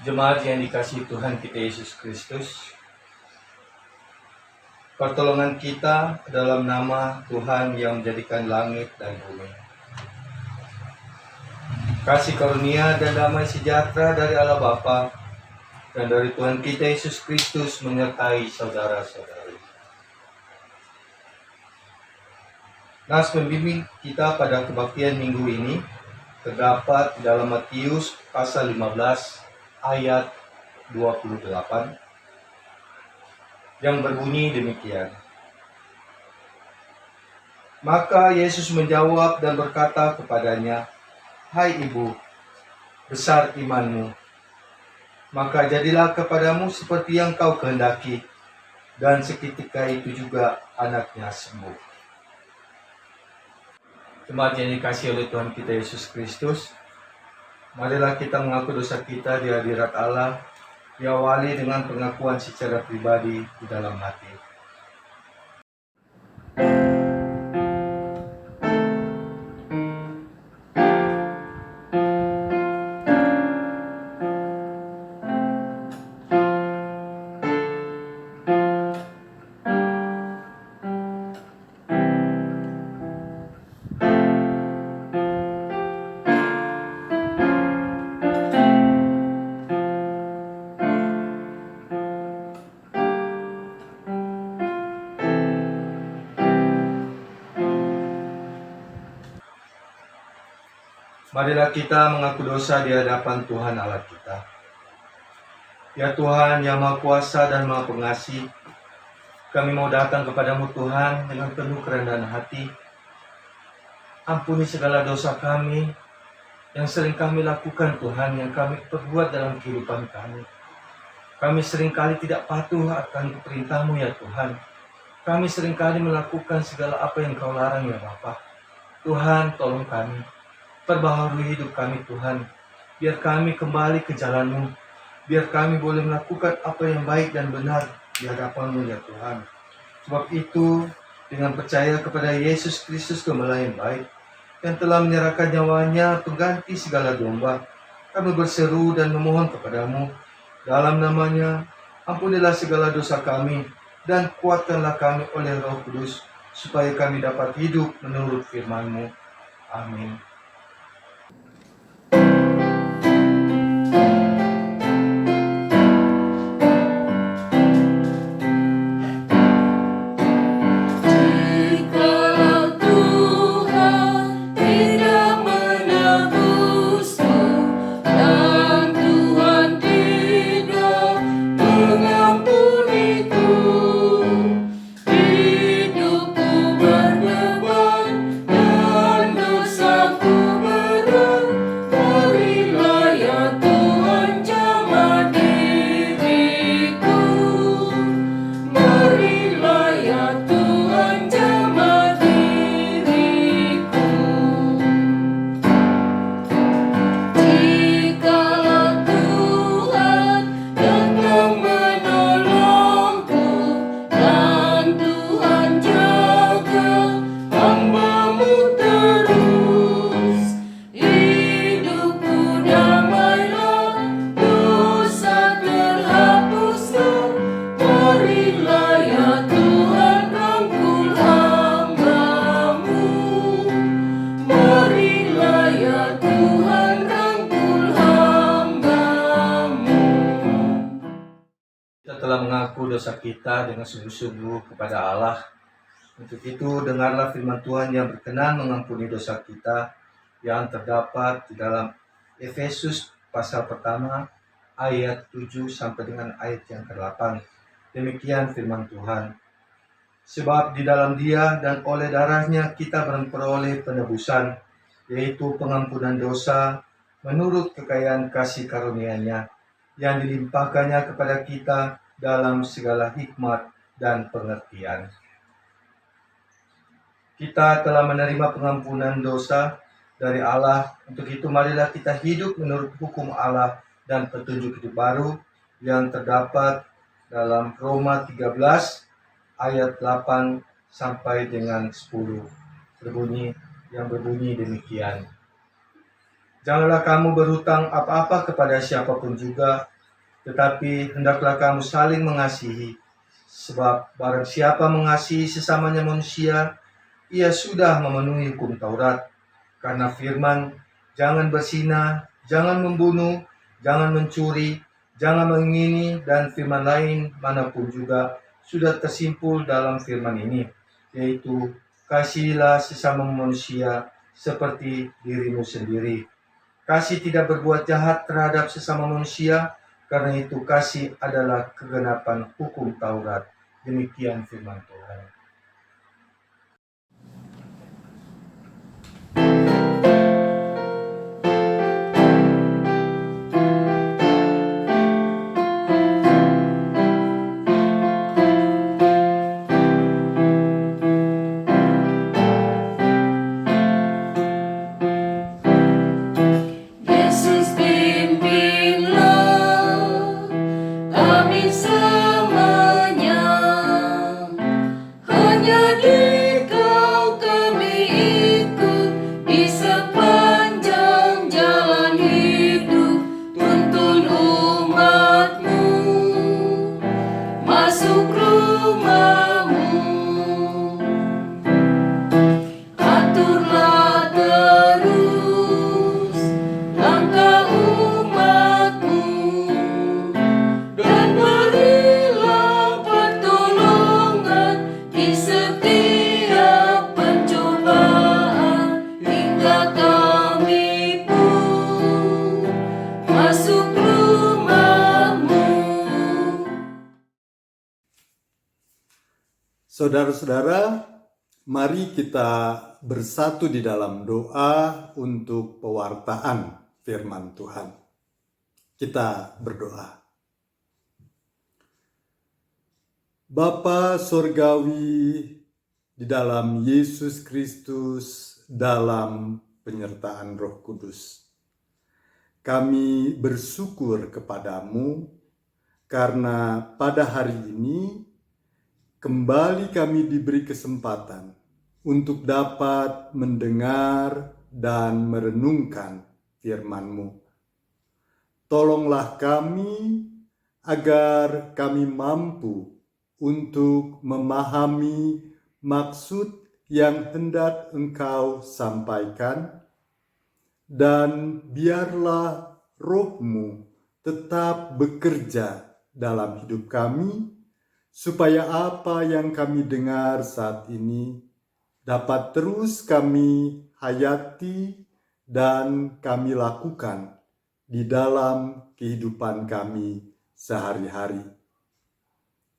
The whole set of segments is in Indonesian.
Jemaat yang dikasihi Tuhan kita Yesus Kristus, pertolongan kita dalam nama Tuhan yang menjadikan langit dan bumi. Kasih karunia dan damai sejahtera dari Allah Bapa dan dari Tuhan kita Yesus Kristus menyertai saudara-saudari. Nas pembimbing kita pada kebaktian minggu ini terdapat di dalam Matius pasal 15 ayat 28 yang berbunyi demikian. Maka Yesus menjawab dan berkata kepadanya, "Hai ibu, besar imanmu, maka jadilah kepadamu seperti yang kau kehendaki." Dan seketika itu juga anaknya sembuh. Jemaat yang dikasihi oleh Tuhan kita Yesus Kristus, marilah kita mengaku dosa kita di hadirat Allah, diawali dengan pengakuan secara pribadi di dalam hati. Marilah kita mengaku dosa di hadapan Tuhan Allah kita. Ya Tuhan yang Maha Kuasa dan Maha Pengasih, kami mau datang kepadamu Tuhan dengan penuh kerendahan hati. Ampuni segala dosa kami yang sering kami lakukan Tuhan, yang kami perbuat dalam kehidupan kami. Kami seringkali tidak patuh akan perintah-Mu ya Tuhan. Kami seringkali melakukan segala apa yang Kau larang ya Bapa. Tuhan, tolong kami. Perbaharui hidup kami Tuhan. Biar kami kembali ke jalan-Mu. Biar kami boleh melakukan apa yang baik dan benar di hadapan-Mu ya Tuhan. Sebab itu, dengan percaya kepada Yesus Kristus Gembala yang baik, yang telah menyerahkan nyawanya pengganti segala domba, kami berseru dan memohon kepadamu, dalam namanya, ampunilah segala dosa kami, dan kuatkanlah kami oleh Roh Kudus, supaya kami dapat hidup menurut firman-Mu. Amin. Telah mengaku dosa kita dengan sungguh-sungguh kepada Allah. Untuk itu, dengarlah firman Tuhan yang berkenan mengampuni dosa kita yang terdapat di dalam Efesus pasal pertama ayat 7 sampai dengan ayat yang ke-8. Demikian firman Tuhan. Sebab di dalam Dia dan oleh darahnya kita memperoleh penebusan, yaitu pengampunan dosa menurut kekayaan kasih karunia-Nya yang dilimpahkannya kepada kita dalam segala hikmat dan pengertian. Kita telah menerima pengampunan dosa dari Allah. Untuk itu marilah kita hidup menurut hukum Allah dan petunjuk hidup baru yang terdapat dalam Roma 13 ayat 8 sampai dengan 10. Berbunyi demikian. Janganlah kamu berhutang apa-apa kepada siapapun juga, tetapi hendaklah kamu saling mengasihi. Sebab barang siapa mengasihi sesamanya manusia, ia sudah memenuhi hukum Taurat. Karena firman, jangan berzina, jangan membunuh, jangan mencuri, jangan mengingini, dan firman lain manapun juga sudah tersimpul dalam firman ini, yaitu kasihilah sesama manusia seperti dirimu sendiri. Kasih tidak berbuat jahat terhadap sesama manusia, karena itu kasih adalah kegenapan hukum Taurat. Demikian firman Tuhan. Yesus pimpinlah kami semuanya, hanya Dikau kami ikut di sepanjang jalan hidup. Tuntun umat-Mu masuk rumah-Mu, aturlah terus langkah umat-Mu, dan berilah pertolongan di setiap pencobaan, hingga kami pun masuk rumah-Mu. Saudara-saudara, mari kita bersatu di dalam doa untuk pewartaan firman Tuhan. Kita berdoa. Bapa Sorgawi, di dalam Yesus Kristus, dalam penyertaan Roh Kudus, kami bersyukur kepadamu karena pada hari ini kembali kami diberi kesempatan untuk dapat mendengar dan merenungkan firman-Mu. Tolonglah kami agar kami mampu untuk memahami maksud yang hendak Engkau sampaikan, dan biarlah Roh-Mu tetap bekerja dalam hidup kami, supaya apa yang kami dengar saat ini dapat terus kami hayati dan kami lakukan di dalam kehidupan kami sehari-hari.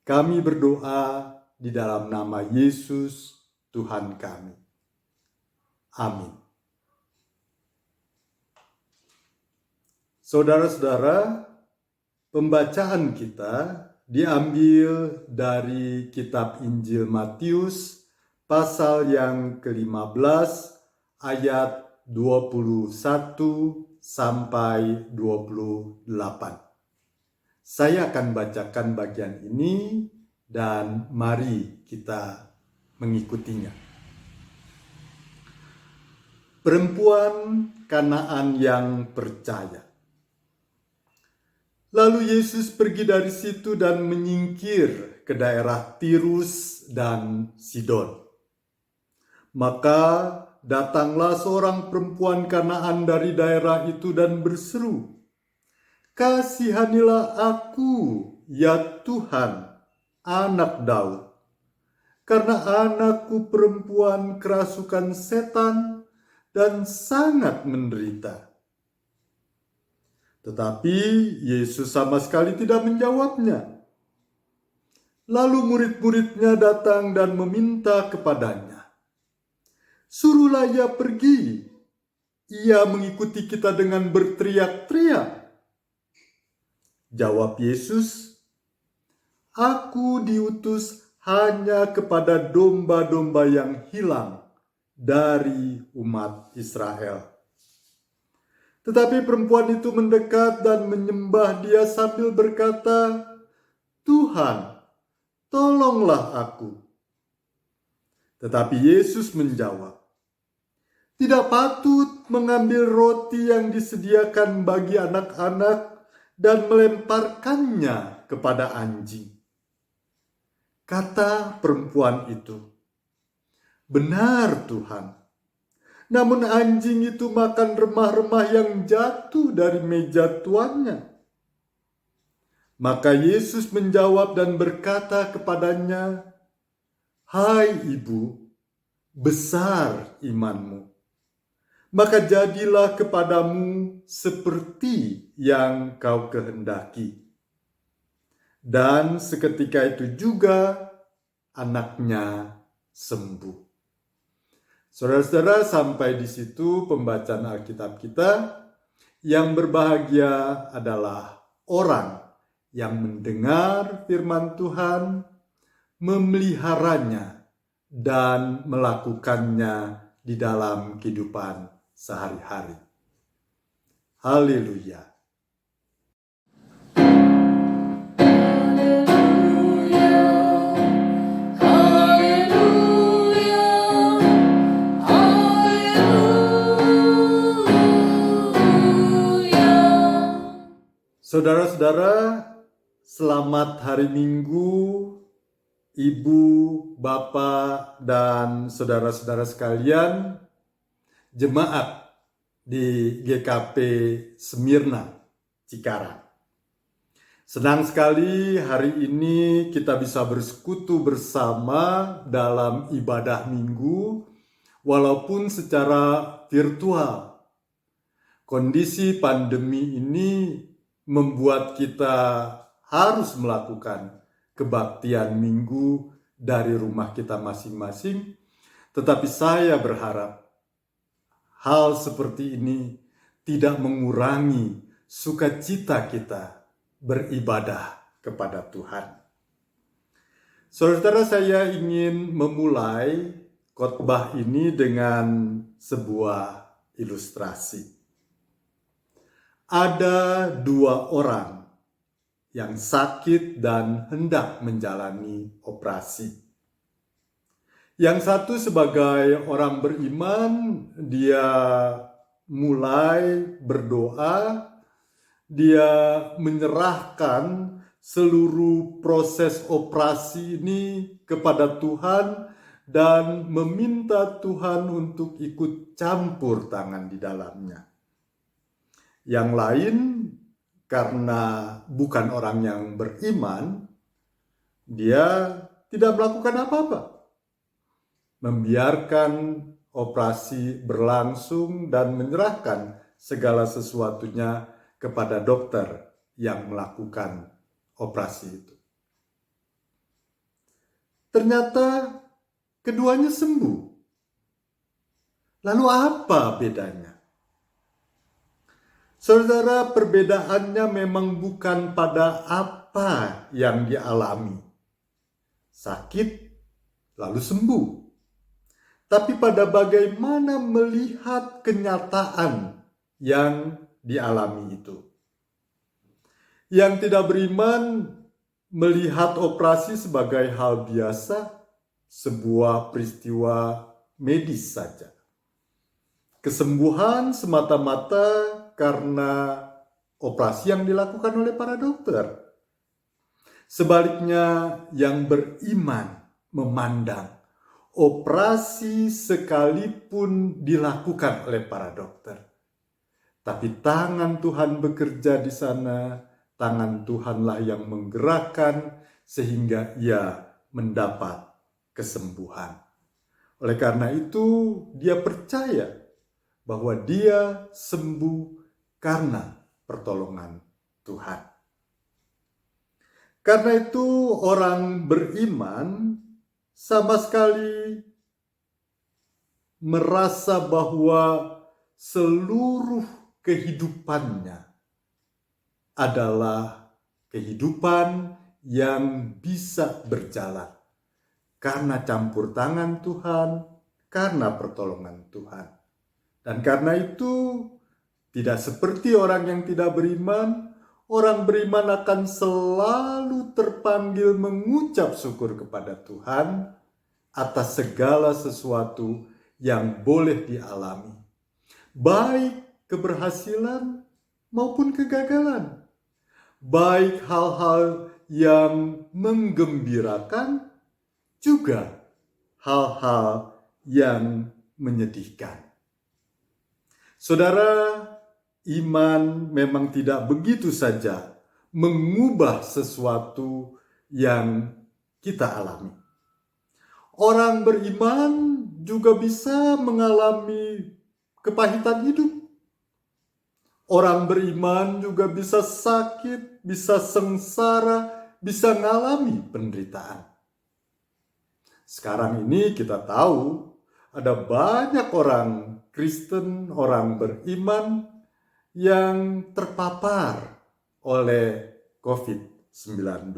Kami berdoa di dalam nama Yesus, Tuhan kami. Amin. Saudara-saudara, pembacaan kita diambil dari kitab Injil Matius pasal yang ke-15 ayat 21 sampai 28. Saya akan bacakan bagian ini dan mari kita mengikutinya. Perempuan Kanaan yang percaya. Lalu Yesus pergi dari situ dan menyingkir ke daerah Tirus dan Sidon. Maka datanglah seorang perempuan Kanaan dari daerah itu dan berseru, "Kasihanilah aku, ya Tuhan, anak Daud, karena anakku perempuan kerasukan setan dan sangat menderita." Tetapi Yesus sama sekali tidak menjawabnya. Lalu murid-muridnya datang dan meminta kepadanya, "Suruhlah ia pergi. Ia mengikuti kita dengan berteriak-teriak." Jawab Yesus, "Aku diutus hanya kepada domba-domba yang hilang dari umat Israel." Tetapi perempuan itu mendekat dan menyembah Dia sambil berkata, "Tuhan, tolonglah aku." Tetapi Yesus menjawab, "Tidak patut mengambil roti yang disediakan bagi anak-anak dan melemparkannya kepada anjing. Kata perempuan itu, "Benar Tuhan." Namun anjing itu makan remah-remah yang jatuh dari meja tuannya. Maka Yesus menjawab dan berkata kepadanya, "Hai ibu, besar imanmu. Maka jadilah kepadamu seperti yang kau kehendaki." Dan seketika itu juga anaknya sembuh. Saudara-saudara, sampai di situ pembacaan Alkitab kita. Yang berbahagia adalah orang yang mendengar firman Tuhan, memeliharanya, dan melakukannya di dalam kehidupan sehari-hari. Haleluya. Saudara-saudara, selamat hari Minggu, Ibu, Bapak, dan saudara-saudara sekalian, jemaat di GKP Smyrna, Cikarang. Senang sekali hari ini kita bisa bersekutu bersama dalam ibadah Minggu, walaupun secara virtual. Kondisi pandemi ini membuat kita harus melakukan kebaktian Minggu dari rumah kita masing-masing. Tetapi saya berharap hal seperti ini tidak mengurangi sukacita kita beribadah kepada Tuhan. Saudara, saya ingin memulai khotbah ini dengan sebuah ilustrasi. Ada dua orang yang sakit dan hendak menjalani operasi. Yang satu sebagai orang beriman, dia mulai berdoa, dia menyerahkan seluruh proses operasi ini kepada Tuhan dan meminta Tuhan untuk ikut campur tangan di dalamnya. Yang lain, karena bukan orang yang beriman, dia tidak melakukan apa-apa. Membiarkan operasi berlangsung dan menyerahkan segala sesuatunya kepada dokter yang melakukan operasi itu. Ternyata keduanya sembuh. Lalu apa bedanya? Saudara, perbedaannya memang bukan pada apa yang dialami. Sakit, lalu sembuh. Tapi pada bagaimana melihat kenyataan yang dialami itu. Yang tidak beriman melihat operasi sebagai hal biasa, sebuah peristiwa medis saja. Kesembuhan semata-mata karena operasi yang dilakukan oleh para dokter. Sebaliknya, yang beriman memandang operasi sekalipun dilakukan oleh para dokter, tapi tangan Tuhan bekerja di sana, tangan Tuhanlah yang menggerakkan sehingga ia mendapat kesembuhan. Oleh karena itu, dia percaya bahwa dia sembuh karena pertolongan Tuhan. Karena itu orang beriman sama sekali merasa bahwa seluruh kehidupannya adalah kehidupan yang bisa berjalan karena campur tangan Tuhan, karena pertolongan Tuhan. Dan karena itu tidak seperti orang yang tidak beriman, orang beriman akan selalu terpanggil mengucap syukur kepada Tuhan atas segala sesuatu yang boleh dialami. baik keberhasilan maupun kegagalan, baik hal-hal yang menggembirakan, juga hal-hal yang menyedihkan. Saudara, iman memang tidak begitu saja mengubah sesuatu yang kita alami. Orang beriman juga bisa mengalami kepahitan hidup. Orang beriman juga bisa sakit, bisa sengsara, bisa mengalami penderitaan. Sekarang ini kita tahu ada banyak orang Kristen, orang beriman yang terpapar oleh COVID-19.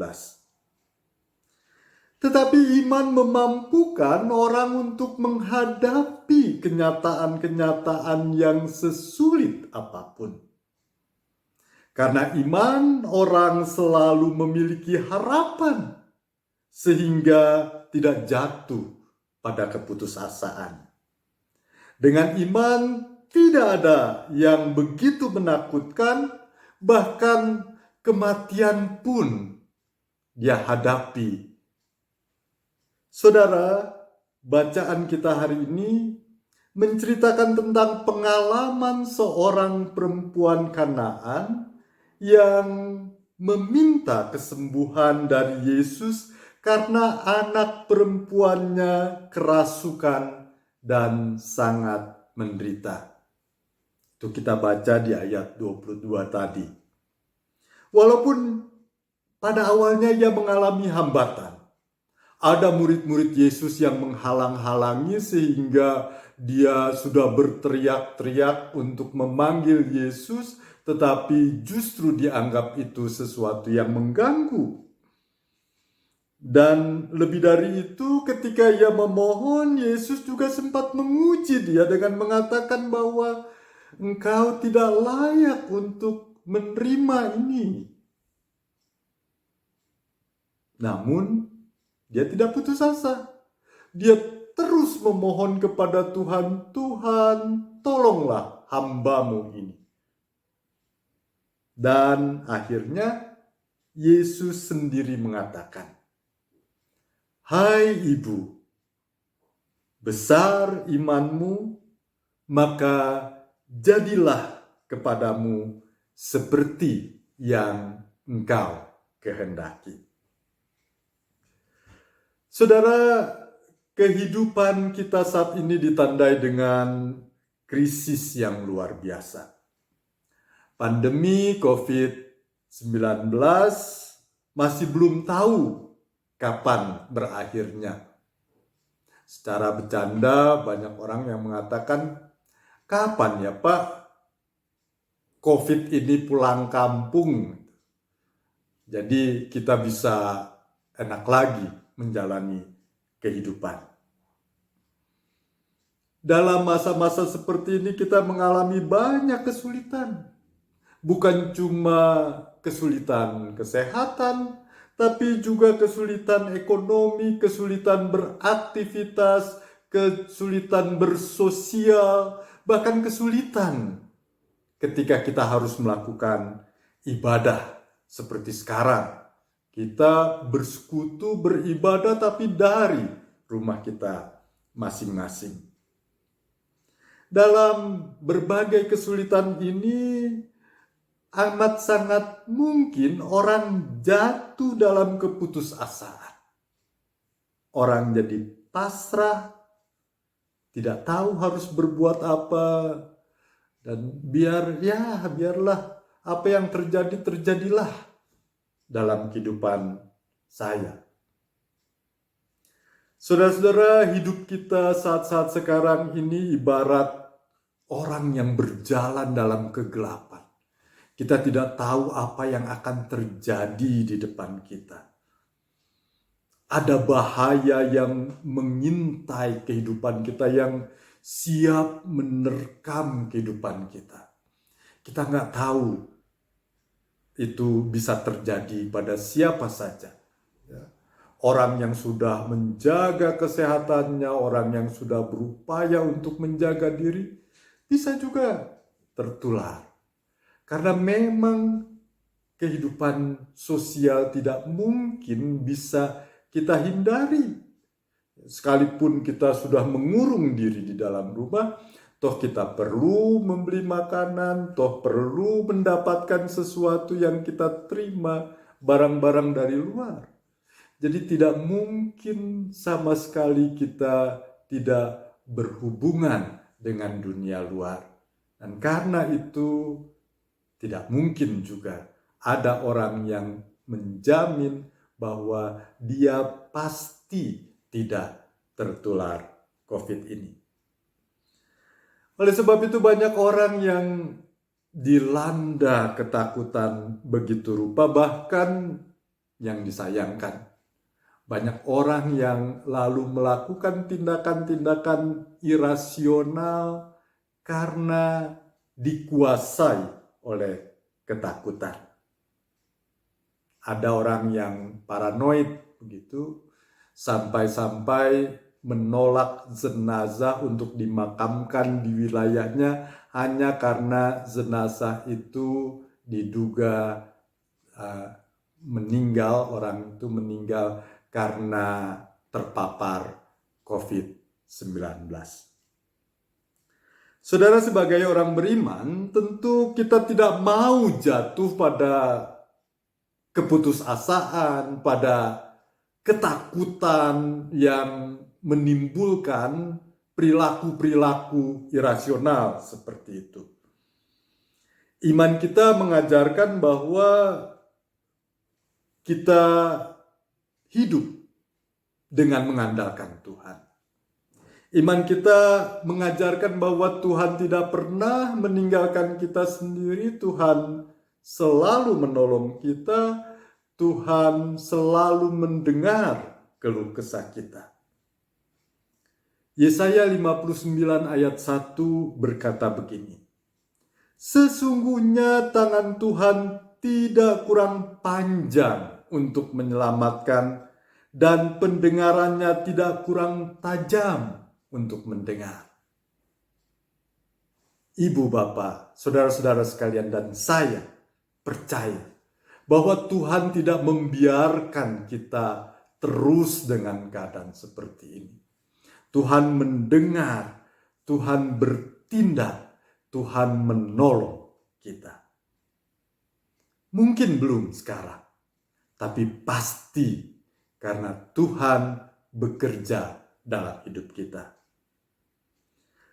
Tetapi iman memampukan orang untuk menghadapi kenyataan-kenyataan yang sesulit apapun. Karena iman, orang selalu memiliki harapan sehingga tidak jatuh pada keputusasaan. Dengan iman, tidak ada yang begitu menakutkan, bahkan kematian pun dia hadapi. Saudara, bacaan kita hari ini menceritakan tentang pengalaman seorang perempuan Kanaan yang meminta kesembuhan dari Yesus karena anak perempuannya kerasukan dan sangat menderita. Itu kita baca di ayat 22 tadi. Walaupun pada awalnya ia mengalami hambatan, ada murid-murid Yesus yang menghalang-halangi sehingga dia sudah berteriak-teriak untuk memanggil Yesus, tetapi justru dianggap itu sesuatu yang mengganggu. Dan lebih dari itu, ketika ia memohon, Yesus juga sempat menguji dia dengan mengatakan bahwa engkau tidak layak untuk menerima ini. Namun, dia tidak putus asa. Dia terus memohon kepada Tuhan, Tuhan, tolonglah hambamu ini. Dan akhirnya Yesus sendiri mengatakan, hai ibu, besar imanmu, maka jadilah kepadamu seperti yang engkau kehendaki. Saudara, kehidupan kita saat ini ditandai dengan krisis yang luar biasa. Pandemi COVID-19 masih belum tahu kapan berakhirnya. Secara bercanda, banyak orang yang mengatakan, kapan ya Pak COVID ini pulang kampung? Jadi kita bisa enak lagi menjalani kehidupan. Dalam masa-masa seperti ini kita mengalami banyak kesulitan. Bukan cuma kesulitan kesehatan, tapi juga kesulitan ekonomi, kesulitan beraktivitas, kesulitan bersosial, bahkan kesulitan ketika kita harus melakukan ibadah seperti sekarang. Kita bersekutu, beribadah, tapi dari rumah kita masing-masing. Dalam berbagai kesulitan ini, amat sangat mungkin orang jatuh dalam keputusasaan. Orang jadi pasrah, tidak tahu harus berbuat apa, dan biarlah apa yang terjadi, terjadilah dalam kehidupan saya. Saudara-saudara, hidup kita saat-saat sekarang ini ibarat orang yang berjalan dalam kegelapan. Kita tidak tahu apa yang akan terjadi di depan kita. Ada bahaya yang mengintai kehidupan kita, yang siap menerkam kehidupan kita. Kita nggak tahu itu bisa terjadi pada siapa saja. Orang yang sudah menjaga kesehatannya, orang yang sudah berupaya untuk menjaga diri, bisa juga tertular. Karena memang kehidupan sosial tidak mungkin bisa kita hindari. Sekalipun kita sudah mengurung diri di dalam rumah, toh kita perlu membeli makanan, toh perlu mendapatkan sesuatu yang kita terima, barang-barang dari luar. Jadi tidak mungkin sama sekali kita tidak berhubungan dengan dunia luar. Dan karena itu tidak mungkin juga ada orang yang menjamin bahwa dia pasti tidak tertular COVID ini. Oleh sebab itu banyak orang yang dilanda ketakutan begitu rupa, bahkan yang disayangkan. Banyak orang yang lalu melakukan tindakan-tindakan irasional karena dikuasai oleh ketakutan. Ada orang yang paranoid begitu, sampai-sampai menolak jenazah untuk dimakamkan di wilayahnya hanya karena jenazah itu diduga meninggal, orang itu meninggal karena terpapar COVID-19. Saudara, sebagai orang beriman, tentu kita tidak mau jatuh pada keputusasaan, pada ketakutan yang menimbulkan perilaku-perilaku irasional seperti itu. Iman kita mengajarkan bahwa kita hidup dengan mengandalkan Tuhan. Iman kita mengajarkan bahwa Tuhan tidak pernah meninggalkan kita sendiri. Tuhan selalu menolong kita. Tuhan selalu mendengar keluh kesah kita. Yesaya 59 ayat 1 berkata begini. Sesungguhnya tangan Tuhan tidak kurang panjang untuk menyelamatkan, dan pendengarannya tidak kurang tajam untuk mendengar. Ibu, bapak, saudara-saudara sekalian, dan saya percaya bahwa Tuhan tidak membiarkan kita terus dengan keadaan seperti ini. Tuhan mendengar, Tuhan bertindak, Tuhan menolong kita. Mungkin belum sekarang, tapi pasti karena Tuhan bekerja dalam hidup kita.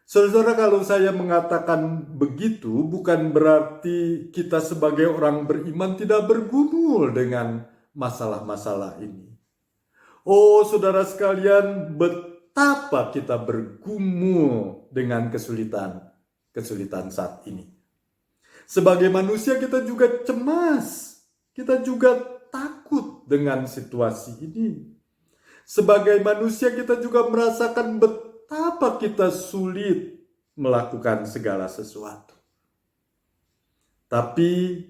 Saudara, kalau saya mengatakan begitu, bukan berarti kita sebagai orang beriman tidak bergumul dengan masalah-masalah ini. Oh, saudara sekalian, betapa kita bergumul dengan kesulitan saat ini. Sebagai manusia kita juga cemas, kita juga takut dengan situasi ini. Sebagai manusia kita juga merasakan betapa kita sulit melakukan segala sesuatu. Tapi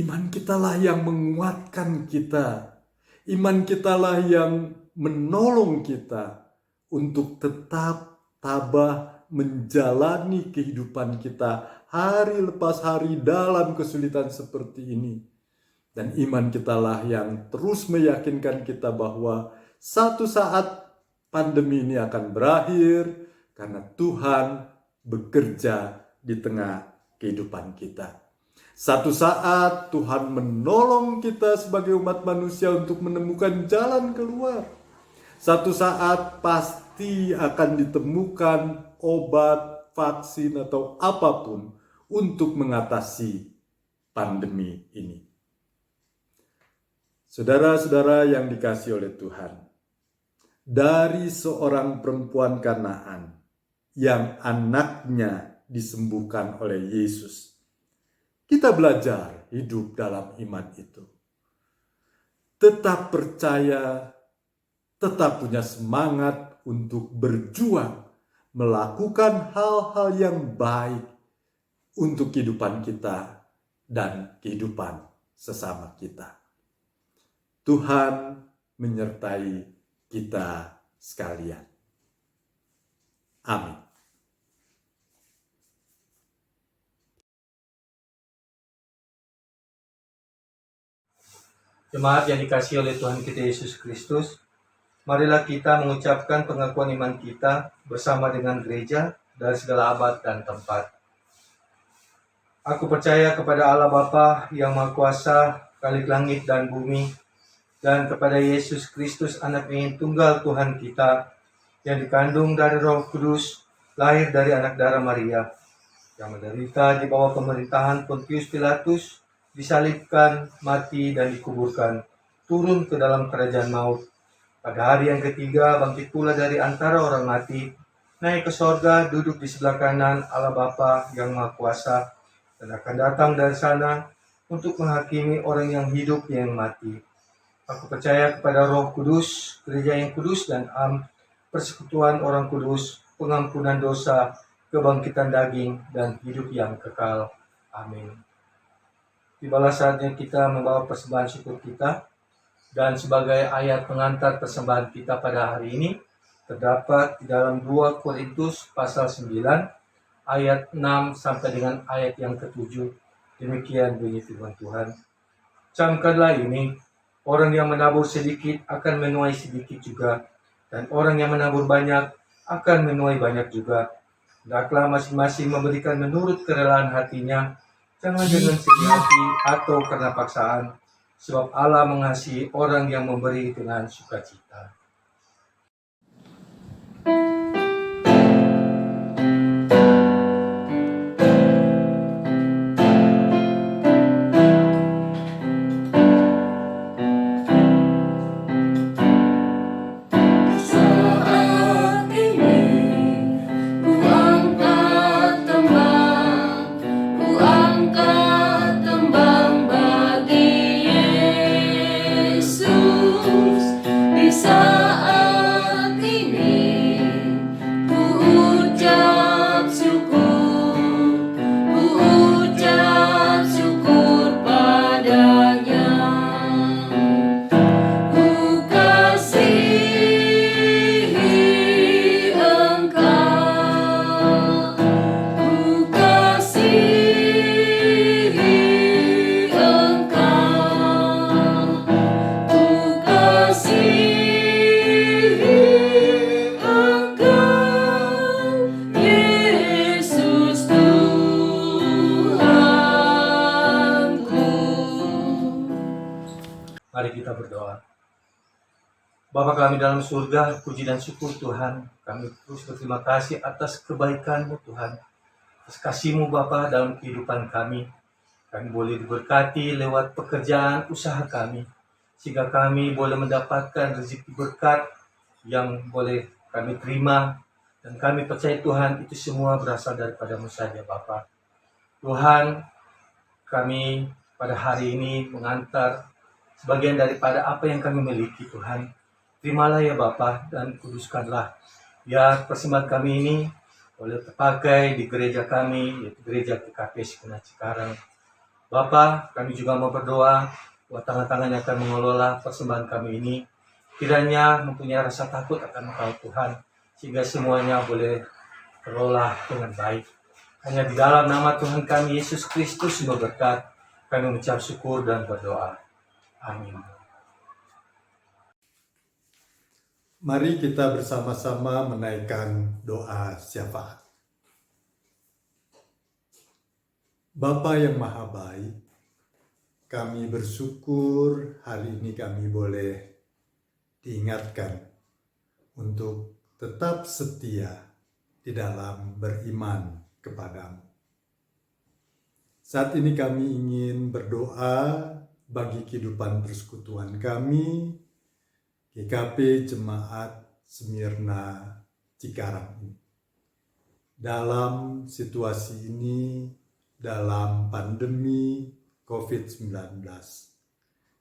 iman kitalah yang menguatkan kita. Iman kitalah yang menolong kita untuk tetap tabah menjalani kehidupan kita hari lepas hari dalam kesulitan seperti ini. Dan iman kitalah yang terus meyakinkan kita bahwa satu saat pandemi ini akan berakhir karena Tuhan bekerja di tengah kehidupan kita. Satu saat Tuhan menolong kita sebagai umat manusia untuk menemukan jalan keluar. Satu saat pasti akan ditemukan obat, vaksin, atau apapun untuk mengatasi pandemi ini. Saudara-saudara yang dikasihi oleh Tuhan, dari seorang perempuan Kanaan yang anaknya disembuhkan oleh Yesus, kita belajar hidup dalam iman itu. Tetap percaya, tetap punya semangat untuk berjuang, melakukan hal-hal yang baik untuk kehidupan kita dan kehidupan sesama kita. Tuhan menyertai kita sekalian. Amin. Jemaat yang dikasihi oleh Tuhan kita Yesus Kristus, marilah kita mengucapkan pengakuan iman kita bersama dengan gereja dari segala abad dan tempat. Aku percaya kepada Allah Bapa yang Maha Kuasa, Khalik langit dan bumi, dan kepada Yesus Kristus anak yang tunggal Tuhan kita, yang dikandung dari Roh Kudus, lahir dari anak darah Maria, yang menderita di bawah pemerintahan Pontius Pilatus, disalibkan, mati, dan dikuburkan, turun ke dalam kerajaan maut. Pada hari yang ketiga, bangkit pula dari antara orang mati, naik ke sorga, duduk di sebelah kanan Allah Bapa yang Maha Kuasa, dan akan datang dari sana untuk menghakimi orang yang hidup yang mati. Aku percaya kepada Roh Kudus, gereja yang kudus dan persekutuan orang kudus, pengampunan dosa, kebangkitan daging, dan hidup yang kekal. Amin. Tibalah saatnya kita membawa persembahan syukur kita, dan sebagai ayat pengantar persembahan kita pada hari ini, terdapat di dalam 2 Korintus pasal 9, ayat 6 sampai dengan ayat yang ke-7. Demikian bunyi firman Tuhan. Camkanlah ini, orang yang menabur sedikit akan menuai sedikit juga, dan orang yang menabur banyak akan menuai banyak juga. Hendaklah masing-masing memberikan menurut kerelaan hatinya, jangan dengan sedih hati atau karena paksaan, sebab Allah mengasihi orang yang memberi dengan sukacita. Saat ini ku angkat tembang bagi Yesus. Di saat ini ku ucap syukur padanya. Ku kasihi Engkau, ku kasihi Engkau, ku kasihi Engkau, Yesus Tuhanku. Mari kita berdoa. Bapa kami dalam surga, puji dan syukur Tuhan. Kami terus berterima kasih atas kebaikan-Mu Tuhan. Atas kasih-Mu Bapa dalam kehidupan kami. Kami boleh diberkati lewat pekerjaan usaha kami. Sehingga kami boleh mendapatkan rezeki berkat yang boleh kami terima. Dan kami percaya Tuhan itu semua berasal daripada-Mu saja Bapa. Tuhan, kami pada hari ini mengantar sebagian daripada apa yang kami miliki Tuhan. Terimalah ya Bapa dan kuduskanlah. Biar persembahan kami ini boleh terpakai di gereja kami, yaitu gereja GKP Sekena Cikarang. Bapa, kami juga mau berdoa buat tangan-tangan yang akan mengelola persembahan kami ini. Kiranya mempunyai rasa takut akan Engkau Tuhan, sehingga semuanya boleh kelola dengan baik. Hanya di dalam nama Tuhan kami Yesus Kristus sumber berkat, kami mengucap syukur dan berdoa. Amin. Mari kita bersama-sama menaikkan doa syafaat. Bapa yang Maha Baik, kami bersyukur hari ini kami boleh diingatkan untuk tetap setia di dalam beriman kepadamu. Saat ini kami ingin berdoa bagi kehidupan persekutuan kami, GKP Jemaat Smyrna Cikarang ini. Dalam situasi ini, dalam pandemi COVID-19,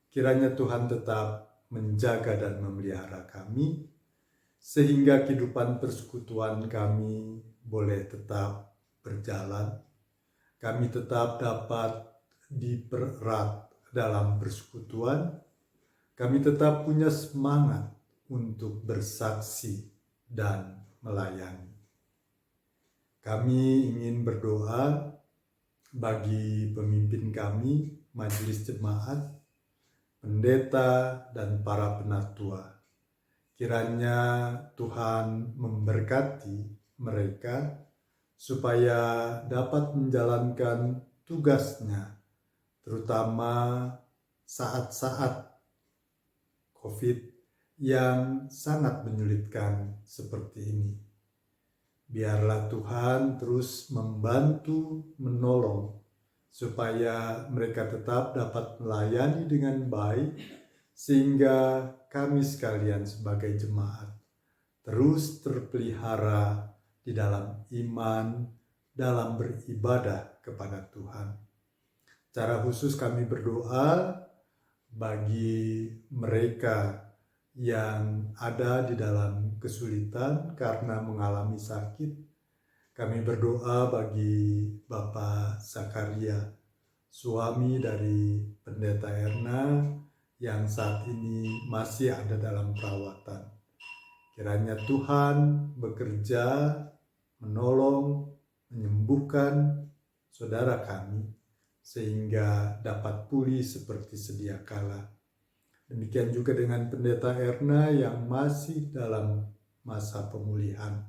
kiranya Tuhan tetap menjaga dan memelihara kami, sehingga kehidupan persekutuan kami boleh tetap berjalan. Kami tetap dapat dipererat dalam persekutuan. Kami tetap punya semangat untuk bersaksi dan melayani. Kami ingin berdoa bagi pemimpin kami, majelis jemaat, pendeta, dan para penatua. Kiranya Tuhan memberkati mereka supaya dapat menjalankan tugasnya, terutama saat-saat COVID yang sangat menyulitkan seperti ini. Biarlah Tuhan terus membantu, menolong, supaya mereka tetap dapat melayani dengan baik, sehingga kami sekalian sebagai jemaat terus terpelihara di dalam iman, dalam beribadah kepada Tuhan. Secara khusus kami berdoa bagi mereka yang ada di dalam kesulitan karena mengalami sakit. Kami berdoa bagi Bapak Zakaria, suami dari Pendeta Erna yang saat ini masih ada dalam perawatan. Kiranya Tuhan bekerja, menolong, menyembuhkan saudara kami, sehingga dapat pulih seperti sedia kala. Demikian juga dengan Pendeta Erna yang masih dalam masa pemulihan.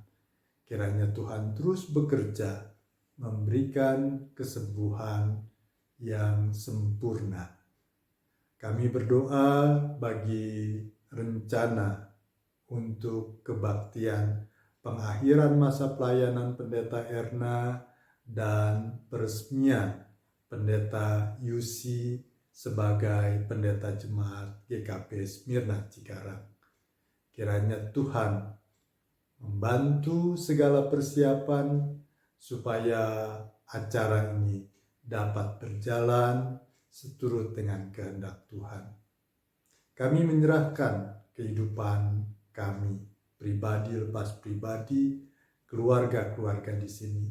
Kiranya Tuhan terus bekerja, memberikan kesembuhan yang sempurna. Kami berdoa bagi rencana untuk kebaktian pengakhiran masa pelayanan Pendeta Erna dan peresmian Pendeta Yusi sebagai pendeta jemaat GKP Smyrna Cikarang. Kiranya Tuhan membantu segala persiapan supaya acara ini dapat berjalan seturut dengan kehendak Tuhan. Kami menyerahkan kehidupan kami, pribadi lepas pribadi, keluarga-keluarga di sini.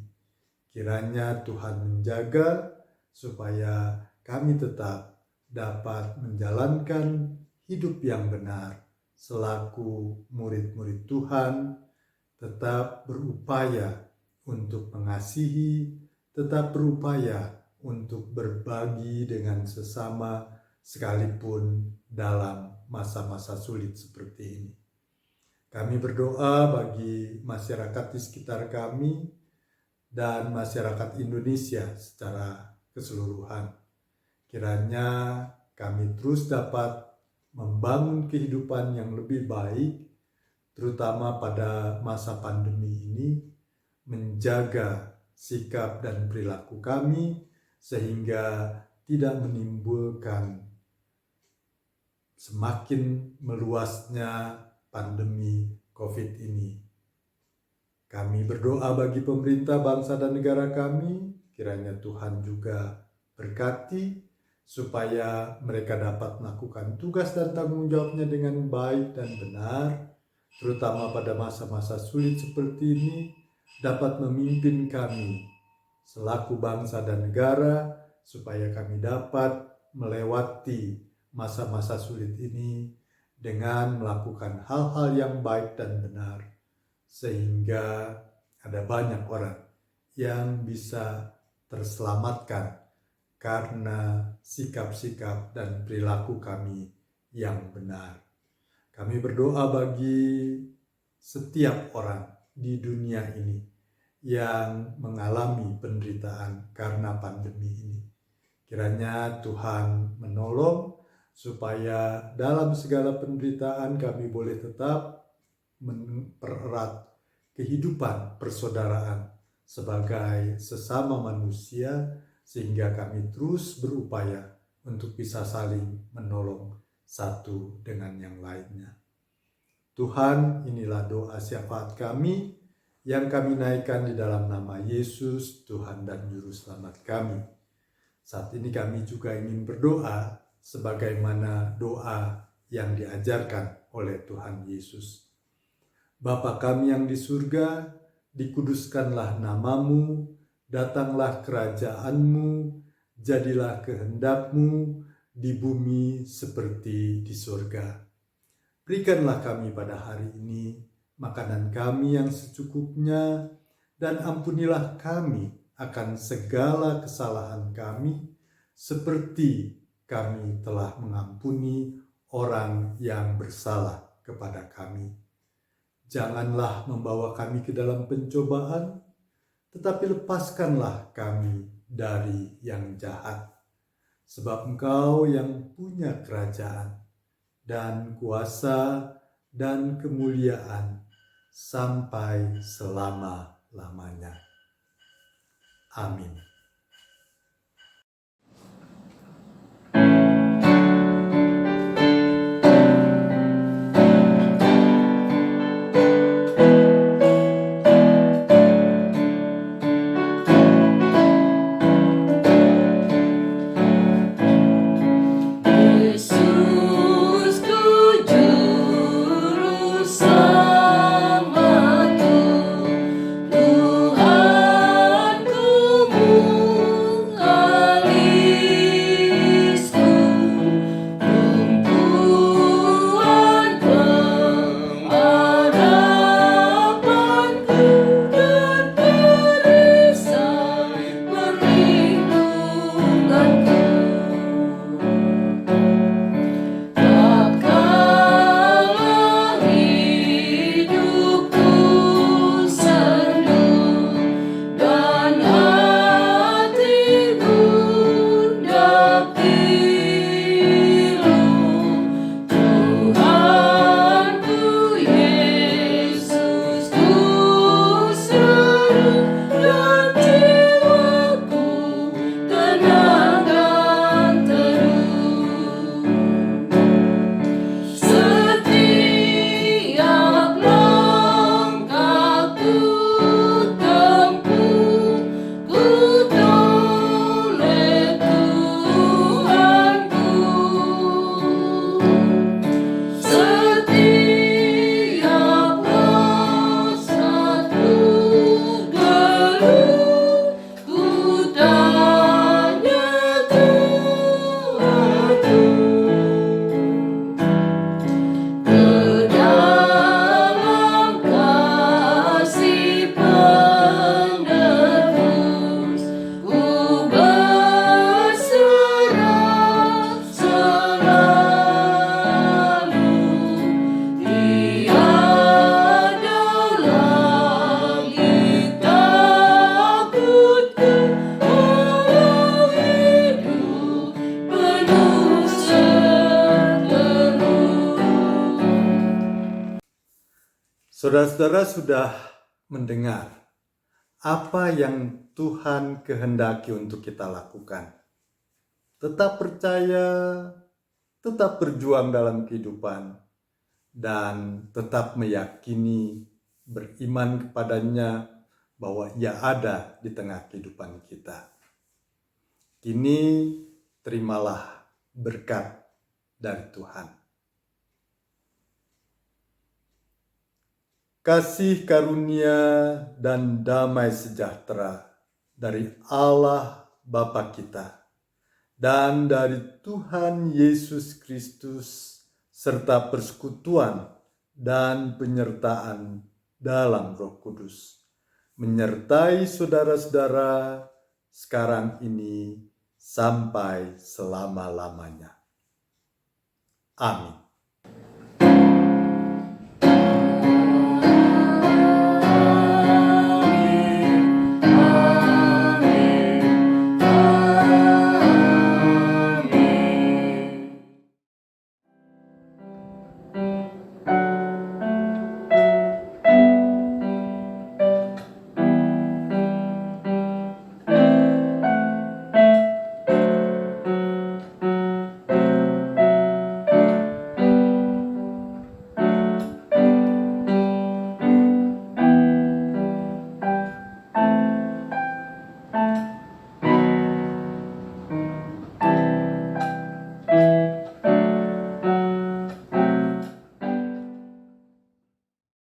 Kiranya Tuhan menjaga supaya kami tetap dapat menjalankan hidup yang benar selaku murid-murid Tuhan, tetap berupaya untuk mengasihi, tetap berupaya untuk berbagi dengan sesama sekalipun dalam masa-masa sulit seperti ini. Kami berdoa bagi masyarakat di sekitar kami dan masyarakat Indonesia secara keseluruhan. Kiranya kami terus dapat membangun kehidupan yang lebih baik, terutama pada masa pandemi ini, menjaga sikap dan perilaku kami sehingga tidak menimbulkan semakin meluasnya pandemi COVID ini. Kami berdoa bagi pemerintah bangsa dan negara kami, kiranya Tuhan juga berkati supaya mereka dapat melakukan tugas dan tanggung jawabnya dengan baik dan benar, terutama pada masa-masa sulit seperti ini, dapat memimpin kami selaku bangsa dan negara, supaya kami dapat melewati masa-masa sulit ini dengan melakukan hal-hal yang baik dan benar, sehingga ada banyak orang yang bisa terselamatkan karena sikap-sikap dan perilaku kami yang benar. Kami berdoa bagi setiap orang di dunia ini yang mengalami penderitaan karena pandemi ini. Kiranya Tuhan menolong supaya dalam segala penderitaan kami boleh tetap mempererat kehidupan persaudaraan sebagai sesama manusia, sehingga kami terus berupaya untuk bisa saling menolong satu dengan yang lainnya. Tuhan, inilah doa syafaat kami yang kami naikkan di dalam nama Yesus, Tuhan dan Juru Selamat kami. Saat ini kami juga ingin berdoa sebagaimana doa yang diajarkan oleh Tuhan Yesus. Bapa kami yang di surga, dikuduskanlah namamu, datanglah kerajaanmu, jadilah kehendakmu di bumi seperti di surga. Berikanlah kami pada hari ini makanan kami yang secukupnya, dan ampunilah kami akan segala kesalahan kami, seperti kami telah mengampuni orang yang bersalah kepada kami. Janganlah membawa kami ke dalam pencobaan, tetapi lepaskanlah kami dari yang jahat. Sebab Engkau yang punya kerajaan dan kuasa dan kemuliaan sampai selama-lamanya. Amin. Yesus ku juru selamatku, Tuhanku mengalisku, tumpuan pengharapanku dan perisai perlindunganku. Kala hidupku sendu dan hati gundah pilu, Tuhanku Yesus ku seru dan jiwaku tenang dan teduh. Setiap langkahku tempuh, ku toleh Tuhanku. Setiap hasratku gelut, ku tanya Tuhanku. Ke dalam kasih penebus, ku berserah selalu. Tiada lagi takutku, walau hidup penuh seteru. Saudara-saudara sudah mendengar apa yang Tuhan kehendaki untuk kita lakukan. Tetap percaya, tetap berjuang dalam kehidupan, dan tetap meyakini, beriman kepadanya bahwa Ia ada di tengah kehidupan kita. Kini terimalah berkat dari Tuhan. Kasih karunia dan damai sejahtera dari Allah Bapa kita dan dari Tuhan Yesus Kristus serta persekutuan dan penyertaan dalam Roh Kudus menyertai saudara-saudara sekarang ini sampai selama-lamanya. Amin.